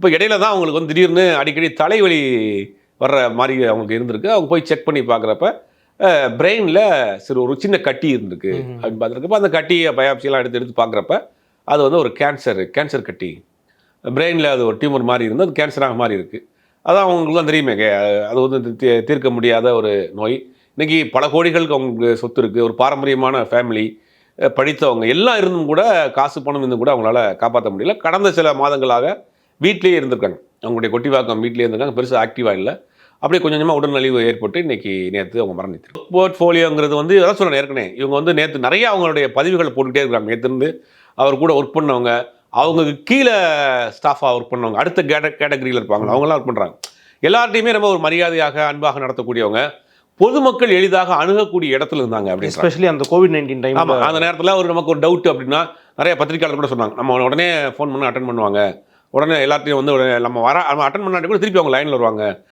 இப்போ இடையில தான் அவங்களுக்கு வந்து திடீர்னு அடிக்கடி தலைவலி வர்ற மாதிரி அவங்களுக்கு இருந்திருக்கு. அவங்க போய் செக் பண்ணி பார்க்குறப்ப பிரெயினில் சரி ஒரு சின்ன கட்டி இருந்திருக்கு அப்படின்னு பார்த்துருக்கப்ப அந்த கட்டியை பயாப்சியெல்லாம் எடுத்து எடுத்து பார்க்குறப்ப அது வந்து ஒரு கேன்சர் கட்டி. பிரெயினில் அது ஒரு டியூமர் மாதிரி இருந்து அது கேன்சராக மாதிரி இருக்குது. அதான் அவங்களுக்கு தான் தெரியுமே, அது வந்து தீர்க்க முடியாத ஒரு நோய். இன்றைக்கி பல கோடிகளுக்கு அவங்களுக்கு சொத்து இருக்குது, ஒரு பாரம்பரியமான ஃபேமிலி, படித்தவங்க எல்லாம் இருந்தும் கூட காசு பணம் இருந்தும் கூட அவங்களால காப்பாற்ற முடியல. கடந்த சில மாதங்களாக வீட்டிலேயே இருந்திருக்காங்க. அவங்களுடைய கொட்டிவாக்கம் வீட்டிலே இருந்திருக்காங்க, பெருசாக ஆக்டிவாக இல்லை. அப்படியே கொஞ்சம் கொஞ்சமாக உடல்நலிவு ஏற்பட்டு நேற்று அவங்க மரணித்தார். போர்ட்ஃபோலியோங்கிறது வந்து அதான் சொல்கிறேன் ஏற்கனவே, இவங்க வந்து நேற்று நிறைய அவங்களுடைய பதிவுகளை போட்டுக்கிட்டே இருக்காங்க. நேற்றுலேருந்து அவர் கூட ஒர்க் பண்ணவங்க, அவங்களுக்கு கீழே ஸ்டாஃபாக ஒர்க் பண்ணவங்க, அடுத்த கேட்டகரியில் இருப்பாங்க, அவங்களாம் ஒர்க் பண்ணுறாங்க. எல்லார்ட்டையுமே ரொம்ப ஒரு மரியாதையாக அன்பாக நடத்தக்கூடியவங்க, பொதுமக்கள் எளிதாக அணுகக்கூடிய இடத்துல இருந்தாங்க. அப்படி எஸ்பெஷலி அந்த கோவிட்-19 டைம். ஆமாம், அந்த நேரத்தில் நமக்கு ஒரு டவுட் அப்படின்னா நிறைய பத்திரிகையாளர் கூட சொன்னாங்க, நம்ம உடனே ஃபோன் பண்ணி அட்டன் பண்ணுவாங்க, உடனே எல்லாத்தையும் வந்து நம்ம அட்டன் பண்ணாட்டி கூட திருப்பி அவங்க லைனில் வருவாங்க.